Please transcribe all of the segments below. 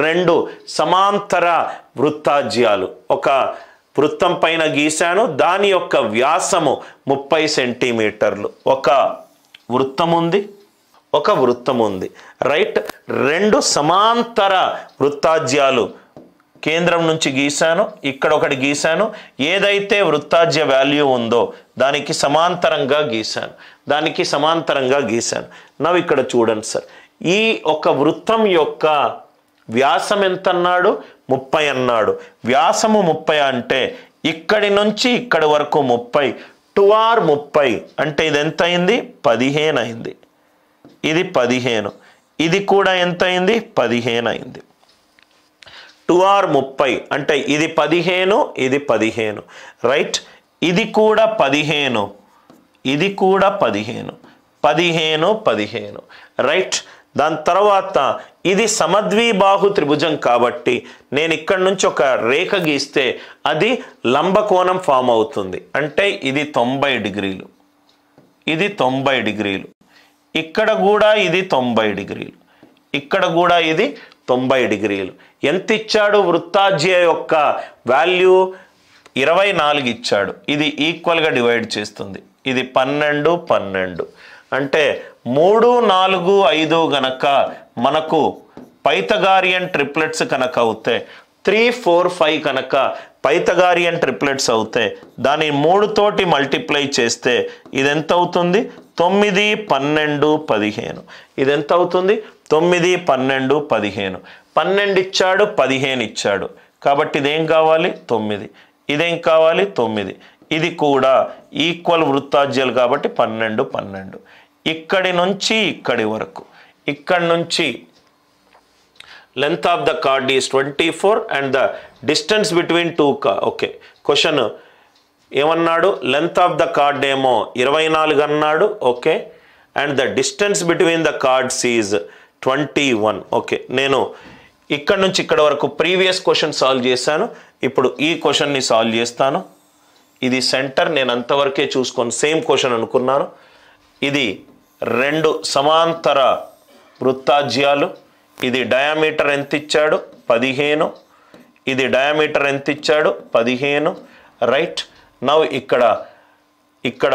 రెండు సమాంతర వృత్తాజ్యాలు. ఒక వృత్తం పైన గీశాను, దాని యొక్క వ్యాసము 30 సెంటీమీటర్లు. ఒక వృత్తం ఉంది, రైట్. రెండు సమాంతర వృత్తాజ్యాలు కేంద్రం నుంచి గీశాను, ఇక్కడ ఒకటి గీశాను. ఏదైతే వృత్తాజ్య వాల్యూ ఉందో దానికి సమాంతరంగా గీశాను. నవ్వు ఇక్కడ చూడండి సార్, ఈ ఒక వృత్తం యొక్క వ్యాసం ఎంత అన్నాడు? 30 అన్నాడు. వ్యాసము 30 అంటే ఇక్కడి నుంచి ఇక్కడి వరకు 30, 2r 30 అంటే ఇది ఎంత అయింది? 15 అయింది. ఇది 15, ఇది కూడా ఎంత అయింది? 15 అయింది. 2r 30 అంటే ఇది 15, ఇది 15, రైట్. ఇది కూడా 15, ఇది కూడా 15, 15, రైట్. దాని తర్వాత ఇది సమద్విబాహు త్రిభుజం కాబట్టి నేను ఇక్కడ నుంచి ఒక రేఖ గీస్తే అది లంబకోణం ఫామ్ అవుతుంది. అంటే ఇది 90 డిగ్రీలు, ఇది 90 డిగ్రీలు, ఇక్కడ కూడా ఇది 90 డిగ్రీలు, ఇక్కడ కూడా ఇది 90 డిగ్రీలు. ఎంత ఇచ్చాడు? వృత్తాజ్య యొక్క వాల్యూ 24 ఇచ్చాడు. ఇది ఈక్వల్గా డివైడ్ చేస్తుంది. ఇది 12, 12 అంటే 3, 4, 5 గనక మనకు పైథాగోరియన్ ట్రిప్లెట్స్ కనుక అవుతే, 3, 4, 5 కనుక పైథాగోరియన్ ట్రిప్లెట్స్ అవుతే దాని 3 తోటి మల్టిప్లై చేస్తే ఇది ఎంత అవుతుంది? 9, 12, 15. ఇది ఎంత అవుతుంది? 9, 12, 15. 12 ఇచ్చాడు, 15 ఇచ్చాడు కాబట్టి ఇదేం కావాలి? 9. ఇదేం కావాలి? 9. ఇది కూడా ఈక్వల్ వృత్తాజ్యాలు కాబట్టి 12, 12. ఇక్కడి నుంచి ఇక్కడి వరకు, ఇక్కడి నుంచి length of the card is 24 and the distance between two okay. Question ఏమన్నాడు? లెంత్ ఆఫ్ ద కార్డ్ ఏమో 24 అన్నాడు, okay. And the distance between the cards is 21, okay. నేను ఇక్కడ నుంచి ఇక్కడ వరకు ప్రీవియస్ క్వశ్చన్ సాల్వ్ చేశాను. ఇప్పుడు ఈ క్వశ్చన్ని సాల్వ్ చేస్తాను. ఇది సెంటర్, నేను అంతవరకే చూసుకొని సేమ్ క్వశ్చన్ అనుకున్నాను. ఇది రెండు సమాంతర వృత్తాజ్యాలు. ఇది డయామీటర్ ఎంత ఇచ్చాడు? 15. ఇది డయామీటర్ ఎంత ఇచ్చాడు? 15, రైట్. నౌ ఇక్కడ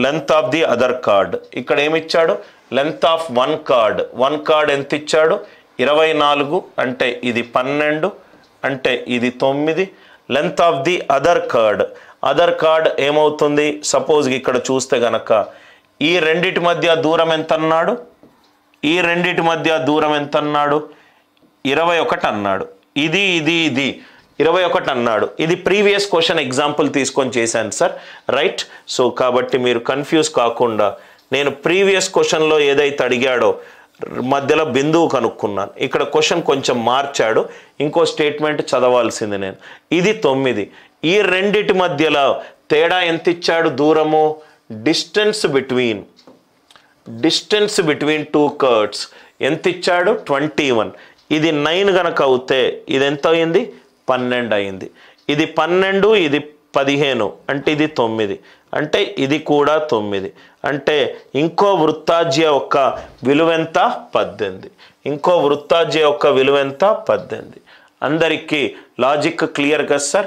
length of the other card, ఇక్కడ ఏమి ఇచ్చాడు? లెంత్ ఆఫ్ వన్ కార్డ్ ఎంత ఇచ్చాడు? 24 అంటే ఇది 12 అంటే ఇది 9. Length of the other card ఏమవుతుంది? సపోజ్ ఇక్కడ చూస్తే గనక ఈ రెండిటి మధ్య దూరం ఎంత అన్నాడు? 21 అన్నాడు. ఇది 21 అన్నాడు. ఇది ప్రీవియస్ క్వశ్చన్ ఎగ్జాంపుల్ తీసుకొని చేశాను సార్, రైట్. సో కాబట్టి మీరు కన్ఫ్యూజ్ కాకుండా నేను ప్రీవియస్ క్వశ్చన్లో ఏదైతే అడిగాడో మధ్యలో బిందువు కనుక్కున్నాను. ఇక్కడ క్వశ్చన్ కొంచెం మార్చాడు, ఇంకో స్టేట్మెంట్ చదవాల్సింది నేను. ఇది 9. ఈ రెండిటి మధ్యలో తేడా ఎంత ఇచ్చాడు? దూరము, డిస్టెన్స్ బిట్వీన్ టూ కర్డ్స్ ఎంత ఇచ్చాడు? 21. ఇది 9 గనక అవుతే ఇది ఎంత అయింది? 12 అయింది. ఇది 12, ఇది 15 అంటే ఇది 9 అంటే ఇది కూడా 9 అంటే ఇంకో వృత్తాజ్య యొక్క విలువ ఎంత? 18. అందరికీ లాజిక్ క్లియర్ కదా సార్?